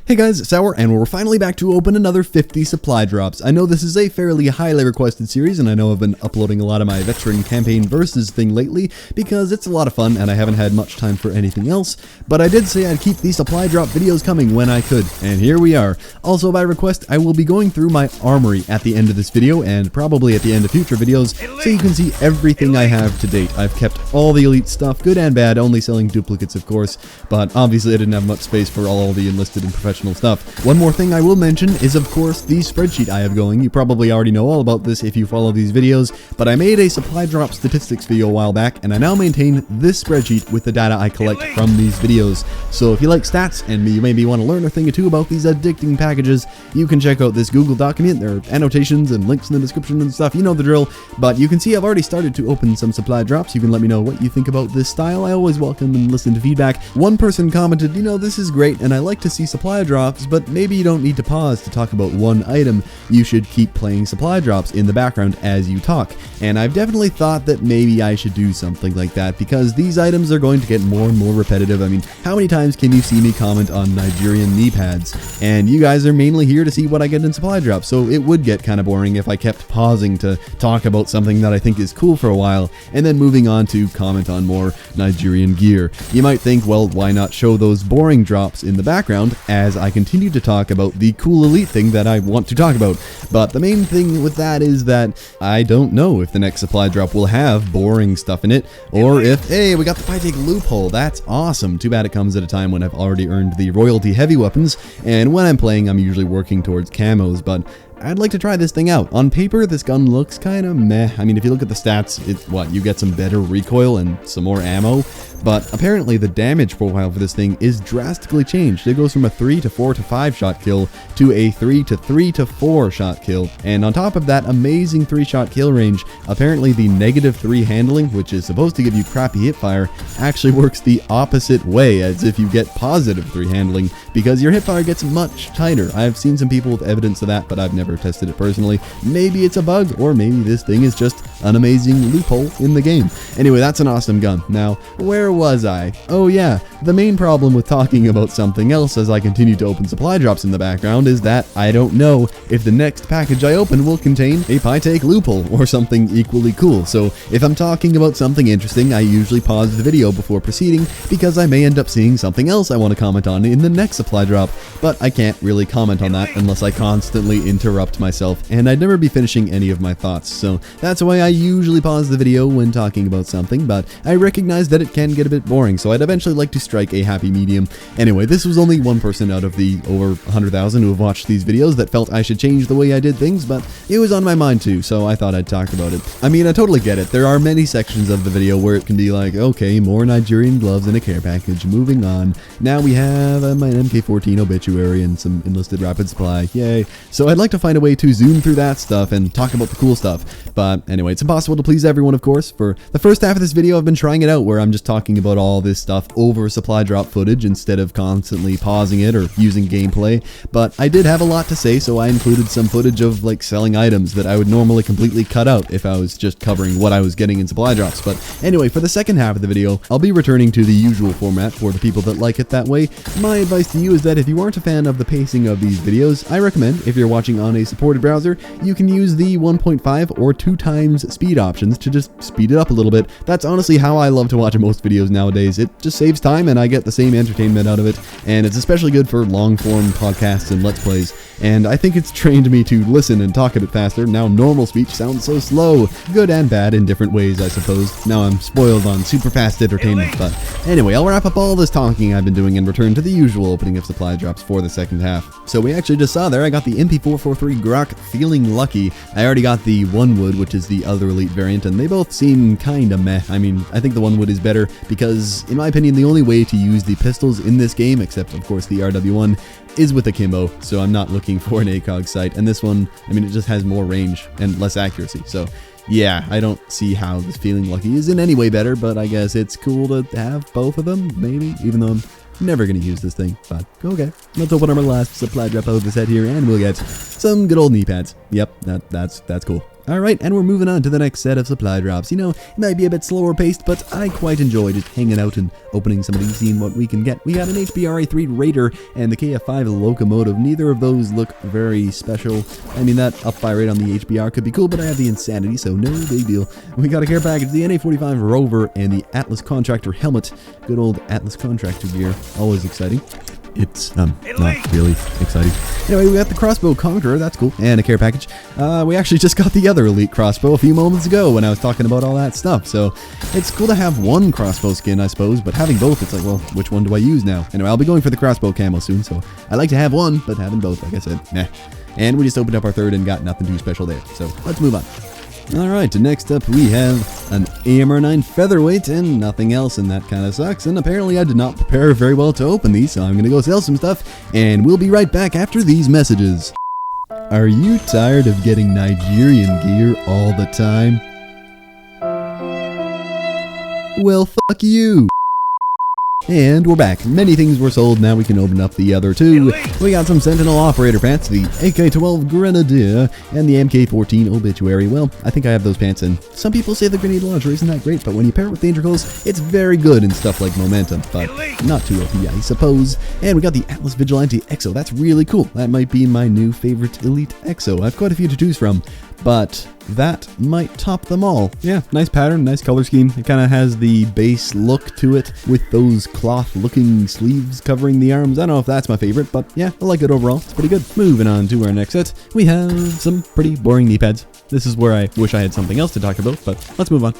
Hey guys, it's S0ur, and we're finally back to open another 50 supply drops. I know this is a fairly highly requested series, and I know I've been uploading a lot of my veteran campaign versus thing lately, because it's a lot of fun and I haven't had much time for anything else, but I did say I'd keep these supply drop videos coming when I could, and here we are. Also by request, I will be going through my armory at the end of this video, and probably at the end of future videos, so you can see everything I have to date. I've kept all the elite stuff, good and bad, only selling duplicates of course, but obviously I didn't have much space for all the enlisted and professional stuff. One more thing I will mention is of course the spreadsheet I have going. You probably already know all about this if you follow these videos, but I made a supply drop statistics video a while back, and I now maintain this spreadsheet with the data I collect from these videos. So if you like stats and you maybe want to learn a thing or two about these addicting packages, you can check out this Google document. There are annotations and links in the description and stuff, you know the drill. But you can see I've already started to open some supply drops. You can let me know what you think about this style. I always welcome and listen to feedback. One person commented, you know, this is great and I like to see supply drops, but maybe you don't need to pause to talk about one item. You should keep playing supply drops in the background as you talk. And I've definitely thought that maybe I should do something like that, because these items are going to get more and more repetitive. I mean, how many times can you see me comment on Nigerian knee pads? And you guys are mainly here to see what I get in supply drops, so it would get kind of boring if I kept pausing to talk about something that I think is cool for a while, and then moving on to comment on more Nigerian gear. You might think, well, why not show those boring drops in the background as I continue to talk about the cool elite thing that I want to talk about. But the main thing with that is that I don't know if the next supply drop will have boring stuff in it, or if, hey, we got the Pytake loophole, that's awesome. Too bad it comes at a time when I've already earned the royalty heavy weapons, and when I'm playing I'm usually working towards camos, but I'd like to try this thing out. On paper, this gun looks kind of meh. I mean, if you look at the stats, it's what, you get some better recoil and some more ammo, but apparently the damage profile for this thing is drastically changed. It goes from a 3 to 4 to 5 shot kill to a 3 to 3 to 4 shot kill, and on top of that amazing 3-shot kill range, apparently the -3 handling, which is supposed to give you crappy hip fire, actually works the opposite way, as if you get +3 handling, because your hip fire gets much tighter. I've seen some people with evidence of that, but I've never tested it personally. Maybe it's a bug, or maybe this thing is just an amazing loophole in the game. Anyway, that's an awesome gun. Now, where was I? Oh yeah, the main problem with talking about something else as I continue to open supply drops in the background is that I don't know if the next package I open will contain a Pytake loophole or something equally cool. So if I'm talking about something interesting, I usually pause the video before proceeding, because I may end up seeing something else I want to comment on in the next supply drop, but I can't really comment on that unless I constantly interrupt myself, and I'd never be finishing any of my thoughts. So that's why I usually pause the video when talking about something, but I recognize that it can get a bit boring, so I'd eventually like to strike a happy medium. Anyway, this was only one person out of the over 100,000 who have watched these videos that felt I should change the way I did things, but it was on my mind too, so I thought I'd talk about it. I mean, I totally get it. There are many sections of the video where it can be like, okay, more Nigerian gloves in a care package, moving on. Now we have my MK14 obituary and some enlisted rapid supply, yay. So I'd like to find a way to zoom through that stuff and talk about the cool stuff. But anyway, it's impossible to please everyone, of course. For the first half of this video, I've been trying it out where I'm just talking about all this stuff over supply drop footage instead of constantly pausing it or using gameplay. But I did have a lot to say, so I included some footage of like selling items that I would normally completely cut out if I was just covering what I was getting in supply drops. But anyway, for the second half of the video, I'll be returning to the usual format for the people that like it that way. My advice to you is that if you aren't a fan of the pacing of these videos, I recommend, if you're watching on a supported browser, you can use the 1.5 or 2 times speed options to just speed it up a little bit. That's honestly how I love to watch most videos nowadays. It just saves time and I get the same entertainment out of it, and it's especially good for long form podcasts and let's plays. And I think it's trained me to listen and talk a bit faster. Now normal speech sounds so slow. Good and bad in different ways, I suppose. Now I'm spoiled on super fast entertainment, but anyway, I'll wrap up all this talking I've been doing and return to the usual opening of supply drops for the second half. So we actually just saw there, I got the MP443 Grok Feeling Lucky. I already got the One Wood, which is the other elite variant, and they both seem kinda meh. I mean, I think the One Wood is better because, in my opinion, the only way to use the pistols in this game, except of course the RW1, is with akimbo, so I'm not looking for an ACOG sight. And this one, I mean, it just has more range and less accuracy. So yeah, I don't see how this Feeling Lucky is in any way better, but I guess it's cool to have both of them, maybe, even though I'm never going to use this thing. But okay, let's open up our last supply drop out of the set here, and we'll get some good old knee pads. Yep, that's cool. Alright, and we're moving on to the next set of supply drops. You know, it might be a bit slower paced, but I quite enjoy just hanging out and opening some of these, seeing what we can get. We got an HBRA3 Raider and the KF5 Locomotive. Neither of those look very special. I mean, that up fire rate on the HBR could be cool, but I have the Insanity, so no big deal. We got a care package, the NA45 Rover, and the Atlas Contractor Helmet. Good old Atlas Contractor gear. Always exciting. It's not really exciting. Anyway, we got the Crossbow Conqueror, that's cool, and a care package. We actually just got the other Elite Crossbow a few moments ago when I was talking about all that stuff, so it's cool to have one crossbow skin, I suppose, but having both, it's like, well, which one do I use now? Anyway, I'll be going for the crossbow camo soon, so I like to have one, but having both, like I said, nah. And we just opened up our third and got nothing too special there, so let's move on. Alright, next up we have an AMR9 Featherweight and nothing else, and that kind of sucks, and apparently I did not prepare very well to open these, so I'm gonna go sell some stuff, and we'll be right back after these messages. Are you tired of getting Nigerian gear all the time? Well, fuck you! And we're back. Many things were sold, now we can open up the other two. We got some Sentinel Operator pants, the AK-12 Grenadier, and the MK-14 Obituary. Well, I think I have those pants, and some people say the grenade launcher isn't that great, but when you pair it with Danger Close, it's very good in stuff like Momentum, but not too OP, I suppose. And we got the Atlas Vigilante EXO. That's really cool. That might be my new favorite Elite EXO. I have quite a few to choose from, but that might top them all. Yeah, nice pattern, nice color scheme. It kind of has the base look to it with those cloth-looking sleeves covering the arms. I don't know if that's my favorite, but yeah, I like it overall. It's pretty good. Moving on to our next set, we have some pretty boring knee pads. This is where I wish I had something else to talk about, but let's move on.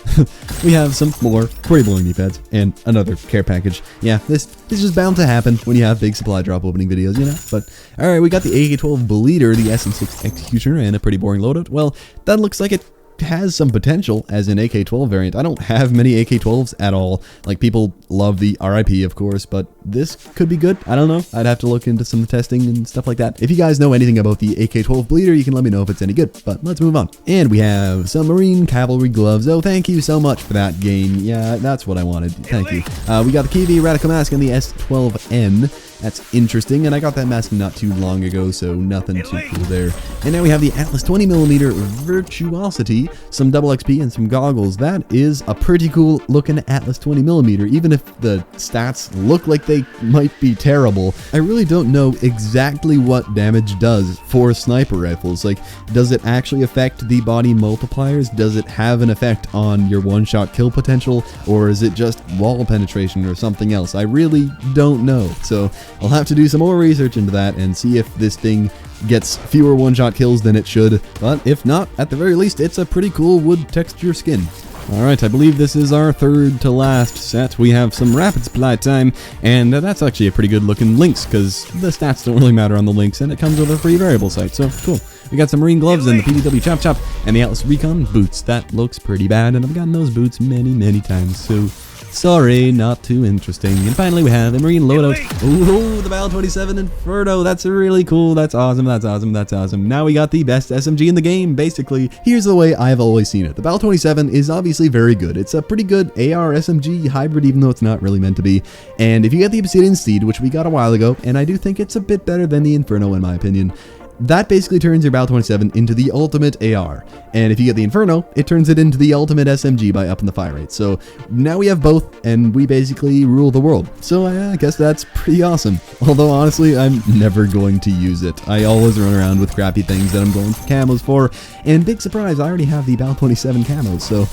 We have some more pretty boring knee pads and another care package. Yeah, this is bound to happen when you have big supply drop opening videos, you know? But alright, we got the AK-12 Bleeder, the SM6 Executioner, and a pretty boring loadout. Well, that looks like it has some potential as an AK-12 variant. I don't have many AK-12s at all. Like, people love the RIP, of course, but this could be good. I don't know. I'd have to look into some testing and stuff like that. If you guys know anything about the AK-12 Bleeder, you can let me know if it's any good, but let's move on. And we have some Marine Cavalry gloves. Oh, thank you so much for that game. Yeah, that's what I wanted. Thank you. We got the KV Radical Mask and the S12N. That's interesting, and I got that mask not too long ago, so nothing too cool there. And now we have the Atlas 20mm Virtuosity, some double XP, and some goggles. That is a pretty cool looking Atlas 20mm, even if the stats look like they might be terrible. I really don't know exactly what damage does for sniper rifles. Like, does it actually affect the body multipliers? Does it have an effect on your one-shot kill potential, or is it just wall penetration or something else? I really don't know, so I'll have to do some more research into that and see if this thing gets fewer one-shot kills than it should, but if not, at the very least, it's a pretty cool wood texture skin. Alright, I believe this is our third to last set. We have some rapid supply time, and that's actually a pretty good looking Lynx, because the stats don't really matter on the Lynx, and it comes with a free variable site, so cool. We got some Marine gloves and the PDW Chop Chop, and the Atlas Recon boots. That looks pretty bad, and I've gotten those boots many times, so sorry, not too interesting. And finally, we have a Marine loadout. Ooh, the Bal 27 Inferno. That's really cool. That's awesome. That's awesome. That's awesome. Now we got the best SMG in the game, basically. Here's the way I've always seen it. The Bal 27 is obviously very good. It's a pretty good AR SMG hybrid, even though it's not really meant to be. And if you get the Obsidian Steed, which we got a while ago, and I do think it's a bit better than the Inferno in my opinion, that basically turns your Bal 27 into the ultimate AR, and if you get the Inferno, it turns it into the ultimate SMG by upping the fire rate. So now we have both, and we basically rule the world. So I guess that's pretty awesome. Although honestly, I'm never going to use it. I always run around with crappy things that I'm going for camos for, and big surprise, I already have the Bal 27 camos, so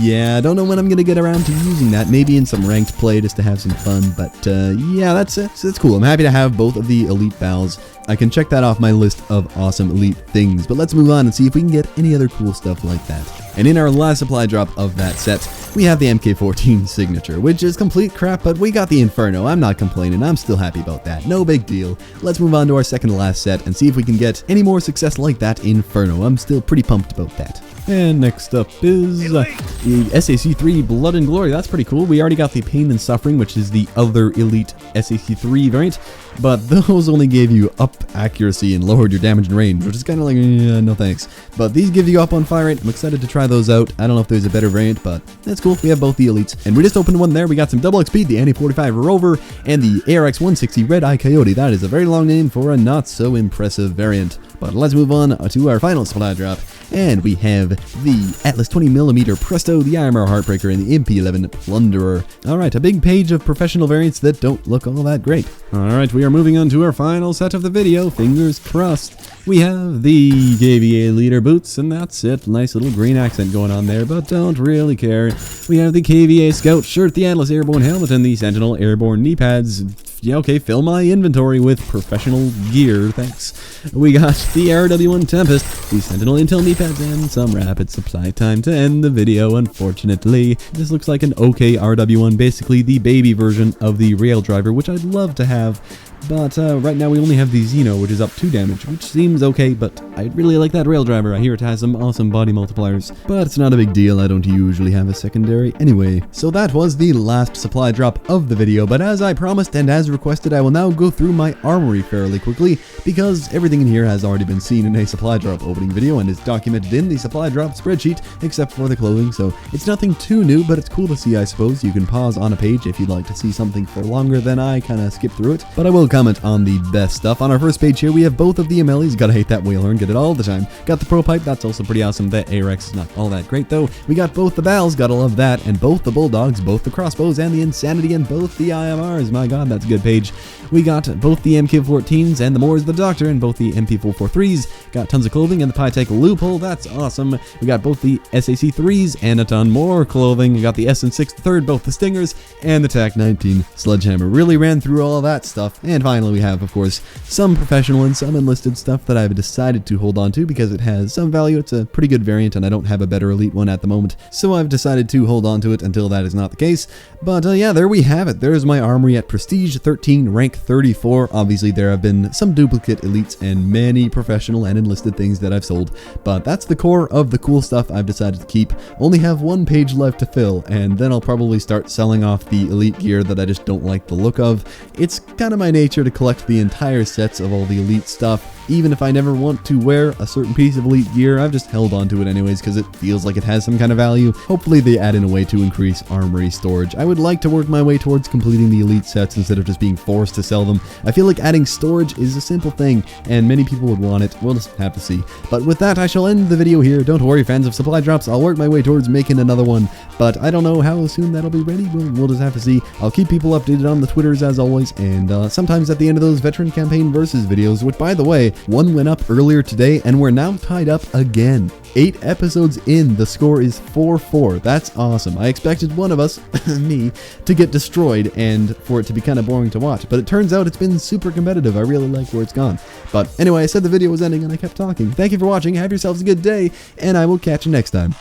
yeah, I don't know when I'm going to get around to using that. Maybe in some ranked play just to have some fun, but yeah, that's it. It's cool. I'm happy to have both of the Elite Bals. I can check that off my list of awesome Elite things, but let's move on and see if we can get any other cool stuff like that. And in our last supply drop of that set, we have the MK-14 Signature, which is complete crap, but we got the Inferno. I'm not complaining. I'm still happy about that. No big deal. Let's move on to our second to last set and see if we can get any more success like that Inferno. I'm still pretty pumped about that. And next up is the SAC-3 Blood and Glory. That's pretty cool. We already got the Pain and Suffering, which is the other Elite SAC-3 variant, but those only gave you up accuracy and lowered your damage and range, which is kind of like, no thanks. But these give you up on fire rate. I'm excited to try those out. I don't know if there's a better variant, but that's cool. We have both the Elites. And we just opened one there. We got some double XP, the NA45 Rover, and the ARX-160 Red Eye Coyote. That is a very long name for a not so impressive variant. But let's move on to our final supply drop. And we have the Atlas 20mm Presto, the Armour Heartbreaker, and the MP11 Plunderer. Alright, a big page of professional variants that don't look all that great. Alright, we are moving on to our final set of the video, fingers crossed. We have the KVA leader boots, and that's it. Nice little green accent going on there, but don't really care. We have the KVA Scout shirt, the Atlas Airborne helmet, and the Sentinel Airborne knee pads. Yeah, okay, fill my inventory with professional gear, thanks. We got the RW1 Tempest, the Sentinel Intel knee pads, and some rapid supply time to end the video, unfortunately. This looks like an okay RW1, basically the baby version of the rail driver, which I'd love to have. But right now we only have the Xeno, which is up 2 damage, which seems okay, but I'd really like that rail driver. I hear it has some awesome body multipliers, but it's not a big deal. I don't usually have a secondary anyway. So that was the last supply drop of the video, but as I promised and as requested, I will now go through my armory fairly quickly, because everything in here has already been seen in a supply drop opening video and is documented in the supply drop spreadsheet, except for the clothing, so it's nothing too new, but it's cool to see, I suppose. You can pause on a page if you'd like to see something for longer than I kind of skip through it, but I will comment on the best stuff. On our first page here, we have both of the MLEs. Gotta hate that whale horn, get it all the time. Got the Pro Pipe, that's also pretty awesome. That ARX is not all that great though. We got both the Bals, gotta love that, and both the Bulldogs, both the Crossbows, and the Insanity, and both the IMRs. My god, that's a good page. We got both the MK14s and the Moors the Doctor, and both the MP443s. Got tons of clothing and the Pytech Loophole, that's awesome. We got both the SAC3s and a ton more clothing. We got the SN6 3rd, both the Stingers, and the TAC-19 Sledgehammer. Really ran through all of that stuff. And finally we have, of course, some professional and some enlisted stuff that I've decided to hold on to because it has some value. It's a pretty good variant and I don't have a better elite one at the moment, so I've decided to hold on to it until that is not the case. But yeah, there we have it. There's my armory at Prestige 13, rank 34. Obviously there have been some duplicate elites and many professional and enlisted things that I've sold, but that's the core of the cool stuff I've decided to keep. Only have one page left to fill, and then I'll probably start selling off the elite gear that I just don't like the look of. It's kind of my nature to collect the entire sets of all the elite stuff. Even if I never want to wear a certain piece of elite gear, I've just held on to it anyways because it feels like it has some kind of value. Hopefully they add in a way to increase armory storage. I would like to work my way towards completing the elite sets instead of just being forced to sell them. I feel like adding storage is a simple thing and many people would want it. We'll just have to see. But with that, I shall end the video here. Don't worry, fans of supply drops, I'll work my way towards making another one, but I don't know how soon that'll be ready. We'll just have to see. I'll keep people updated on the Twitters as always, and sometimes at the end of those veteran campaign versus videos, which by the way, one went up earlier today and we're now tied up again. 8 episodes in, the score is 4-4. That's awesome. I expected one of us, me, to get destroyed and for it to be kind of boring to watch, but it turns out it's been super competitive. I really like where it's gone. But anyway, I said the video was ending and I kept talking. Thank you for watching, have yourselves a good day, and I will catch you next time.